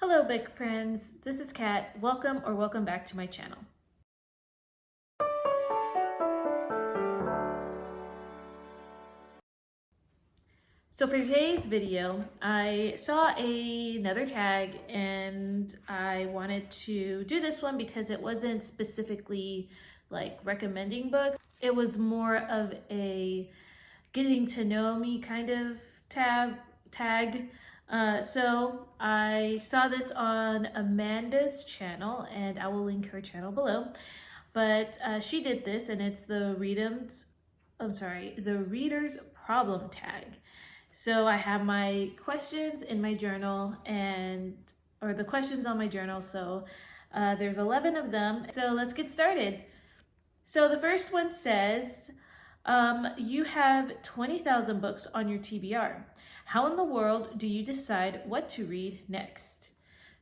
Hello, big friends. This is Kat. Welcome back to my channel. So for today's video, I saw another tag and I wanted to do this one because it wasn't specifically like recommending books. It was more of a getting to know me kind of tag. So I saw this on Amanda's channel, and I will link her channel below. But she did this, and it's the reader's problem tag. So I have my questions in my journal, or the questions on my journal. So there's 11 of them. So let's get started. So the first one says, you have 20,000 books on your TBR. How in the world do you decide what to read next?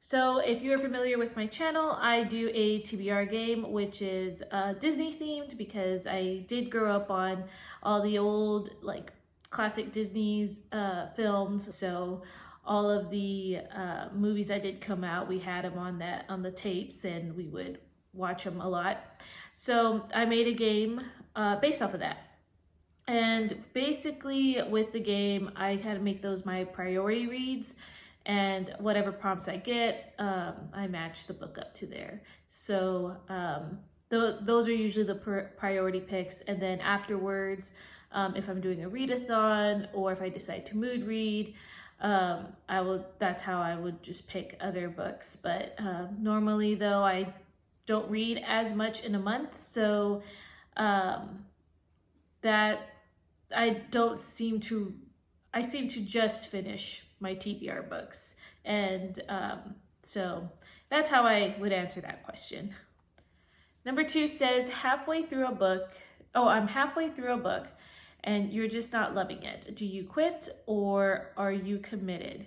So if you're familiar with my channel, I do a TBR game, which is Disney themed because I did grow up on all the old like classic Disney's films. So all of the movies that did come out, we had them on the tapes, and we would watch them a lot. So I made a game based off of that. And basically with the game, I kind of make those my priority reads, and whatever prompts I get, I match the book up to there. So those are usually the priority picks. And then afterwards, if I'm doing a readathon or if I decide to mood read, that's how I would just pick other books. But normally though, I don't read as much in a month, so that I seem to just finish my TBR books. And so that's how I would answer that question. Number 2 says, I'm halfway through a book and you're just not loving it. Do you quit or are you committed?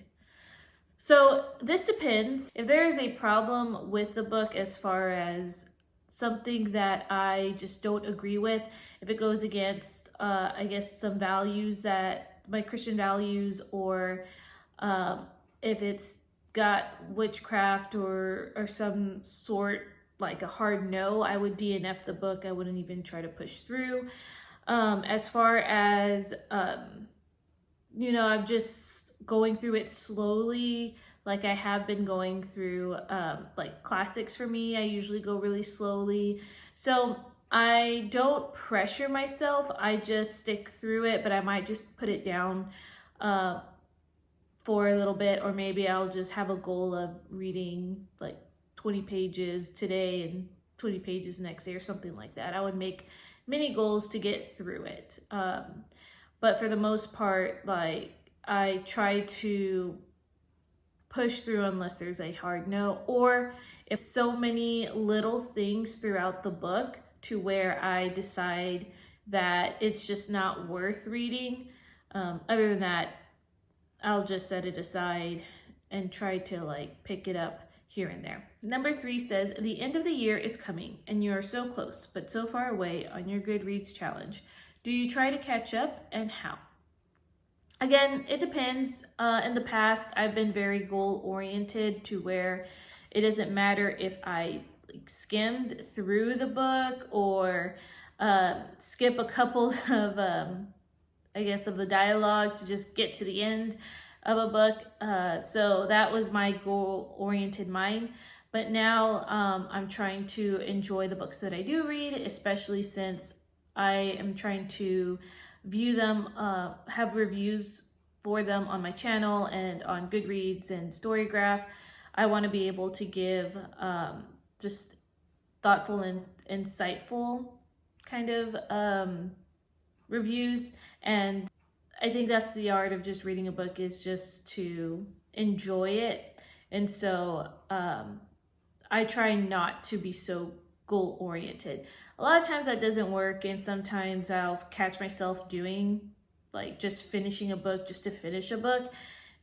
So this depends. If there is a problem with the book as far as something that I just don't agree with, if it goes against, I guess, some values that my Christian values, or if it's got witchcraft or some sort, like a hard no, I would DNF the book. I wouldn't even try to push through. As far as, I'm just going through it slowly, like I have been going through like classics for me. I usually go really slowly. So I don't pressure myself. I just stick through it, but I might just put it down for a little bit, or maybe I'll just have a goal of reading like 20 pages today and 20 pages next day or something like that. I would make mini goals to get through it. But for the most part, like, I try to push through unless there's a hard no, or if so many little things throughout the book to where I decide that it's just not worth reading. Other than that, I'll just set it aside and try to like pick it up here and there. Number 3 says, the end of the year is coming and you are so close, but so far away on your Goodreads challenge. Do you try to catch up, and how? Again, it depends. In the past, I've been very goal-oriented to where it doesn't matter if I skimmed through the book or skip a couple of, of the dialogue to just get to the end of a book. So that was my goal-oriented mind. But now I'm trying to enjoy the books that I do read, especially since I am trying to view them, have reviews for them on my channel and on Goodreads and Storygraph. I want to be able to give just thoughtful and insightful kind of reviews. And I think that's the art of just reading a book, is just to enjoy it. And so I try not to be so goal oriented. A lot of times that doesn't work, and sometimes I'll catch myself doing like just finishing a book just to finish a book.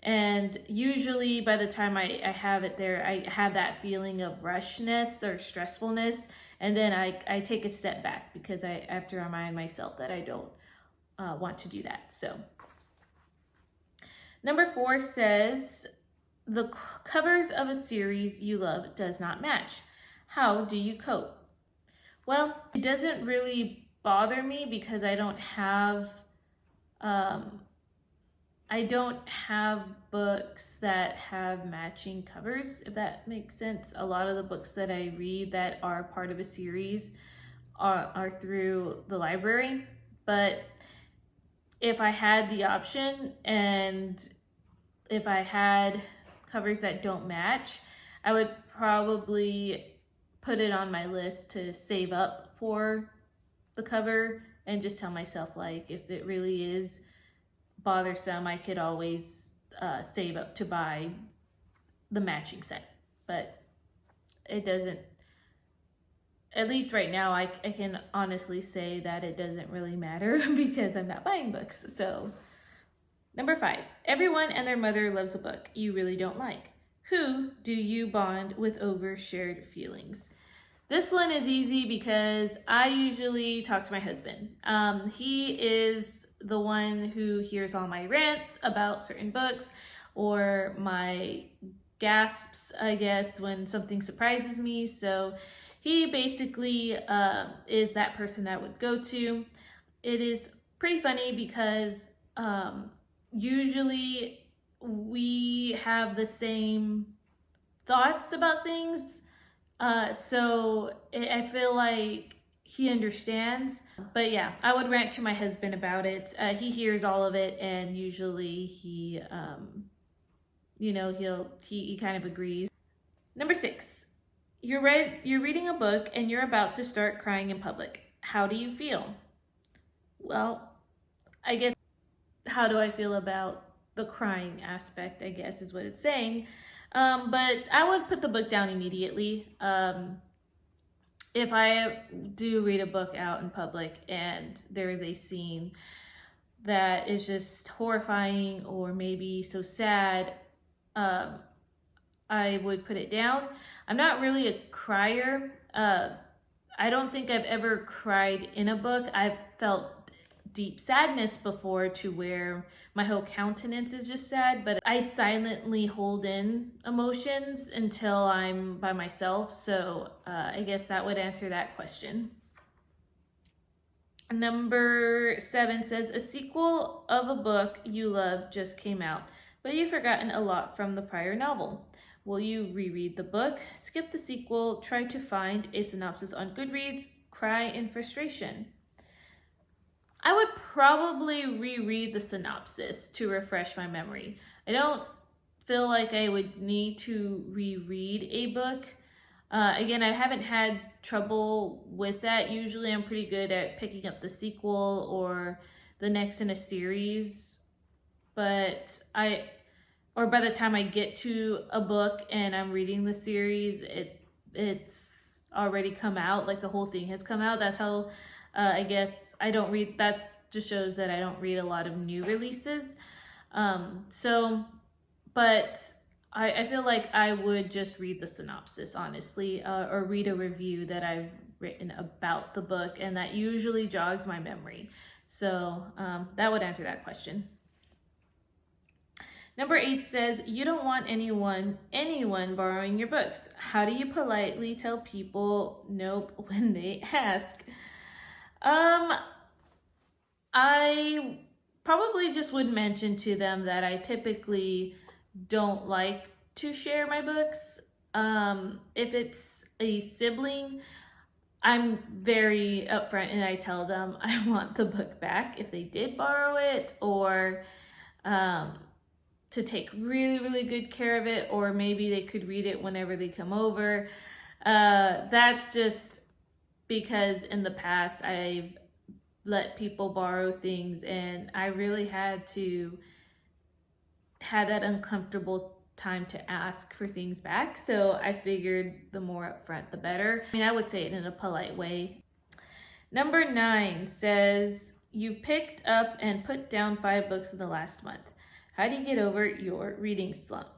And usually by the time I have it there, I have that feeling of rushness or stressfulness. And then I take a step back because I have to remind myself that I don't want to do that. So number 4 says, the covers of a series you love does not match. How do you cope? Well, it doesn't really bother me because I don't have books that have matching covers, if that makes sense. A lot of the books that I read that are part of a series are through the library. But if I had the option and if I had covers that don't match, I would probably put it on my list to save up for the cover and just tell myself, like, if it really is bothersome, I could always save up to buy the matching set. But it doesn't, at least right now, I can honestly say that it doesn't really matter because I'm not buying books. So, number 5, everyone and their mother loves a book you really don't like. Who do you bond with over shared feelings? This one is easy because I usually talk to my husband. He is the one who hears all my rants about certain books or my gasps, I guess, when something surprises me. So he basically is that person that I would go to. It is pretty funny because usually we have the same thoughts about things. So I feel like he understands. But yeah, I would rant to my husband about it. He hears all of it, and usually he kind of agrees. Number 6, you're reading a book and you're about to start crying in public. How do you feel? Well, I guess, how do I feel about the crying aspect, I guess is what it's saying. But I would put the book down immediately. If I do read a book out in public and there is a scene that is just horrifying or maybe so sad, I would put it down. I'm not really a crier. I don't think I've ever cried in a book. I've felt deep sadness before to where my whole countenance is just sad, but I silently hold in emotions until I'm by myself. So I guess that would answer that question. Number 7 says, a sequel of a book you love just came out, but you've forgotten a lot from the prior novel. Will you reread the book, skip the sequel, try to find a synopsis on Goodreads, cry in frustration? I would probably reread the synopsis to refresh my memory. I don't feel like I would need to reread a book. Again, I haven't had trouble with that. Usually I'm pretty good at picking up the sequel or the next in a series. But by the time I get to a book and I'm reading the series, it's already come out, like the whole thing has come out. That's how I guess I don't read, that's just shows that I don't read a lot of new releases. But I feel like I would just read the synopsis, honestly, or read a review that I've written about the book, and that usually jogs my memory. So that would answer that question. Number 8 says, you don't want anyone borrowing your books. How do you politely tell people nope when they ask? I probably just would mention to them that I typically don't like to share my books. If it's a sibling, I'm very upfront and I tell them I want the book back if they did borrow it, or to take really, really good care of it, or maybe they could read it whenever they come over. That's just because in the past I've let people borrow things and I really had to have that uncomfortable time to ask for things back. So I figured the more upfront, the better. I mean, I would say it in a polite way. Number 9 says, you've picked up and put down 5 books in the last month. How do you get over your reading slump?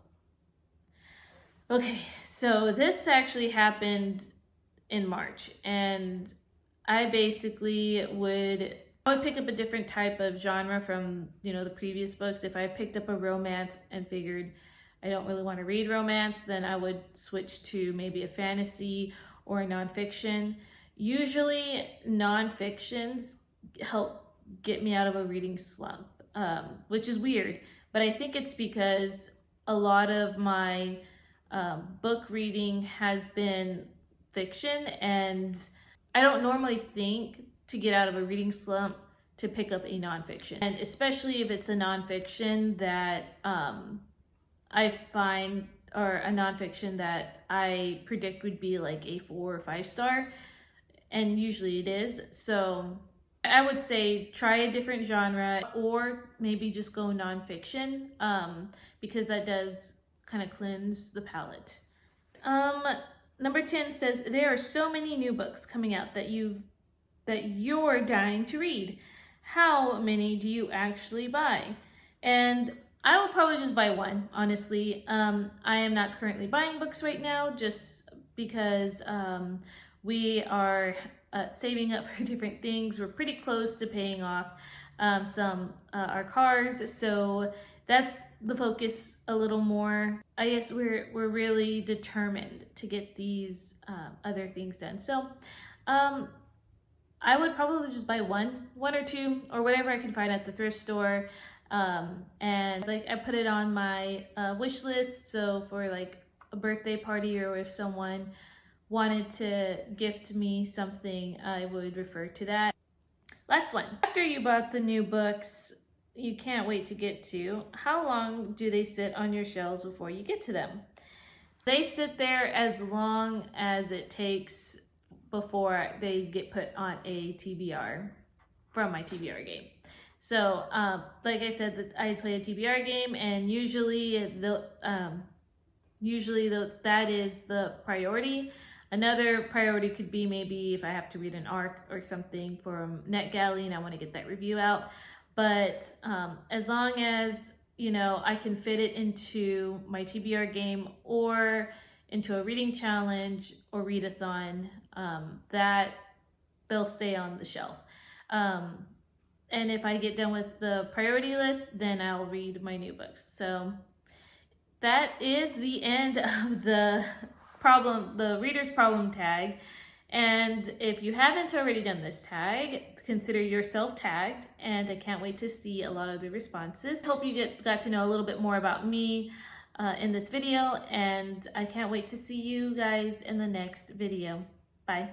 Okay, so this actually happened in March, and I basically would pick up a different type of genre from, the previous books. If I picked up a romance and figured, I don't really want to read romance, then I would switch to maybe a fantasy or a nonfiction. Usually nonfictions help get me out of a reading slump, which is weird, but I think it's because a lot of my book reading has been fiction, and I don't normally think to get out of a reading slump to pick up a nonfiction. And especially if it's a nonfiction that I find, or a nonfiction that I predict would be like a 4 or 5 star, and usually it is. So I would say try a different genre, or maybe just go nonfiction, because that does kind of cleanse the palate. Number 10 says, there are so many new books coming out that you're dying to read. How many do you actually buy? And I will probably just buy one, honestly. I am not currently buying books right now, just because we are saving up for different things. We're pretty close to paying off our cars, so that's the focus a little more. I guess we're really determined to get these other things done. So I would probably just buy one or two, or whatever I can find at the thrift store. And like I put it on my wish list, so for like a birthday party, or if someone wanted to gift me something, I would refer to that. Last one. After you bought the new books you can't wait to get to, how long do they sit on your shelves before you get to them? They sit there as long as it takes before they get put on a TBR from my TBR game. So, like I said, I play a TBR game, and usually that is the priority. Another priority could be maybe if I have to read an arc or something from NetGalley and I want to get that review out. But as long as, you know, I can fit it into my TBR game or into a reading challenge or readathon, that they'll stay on the shelf. And if I get done with the priority list, then I'll read my new books. So that is the end of the reader's problem tag. And if you haven't already done this tag, consider yourself tagged, and I can't wait to see a lot of the responses. Hope you got to know a little bit more about me in this video, and I can't wait to see you guys in the next video. Bye.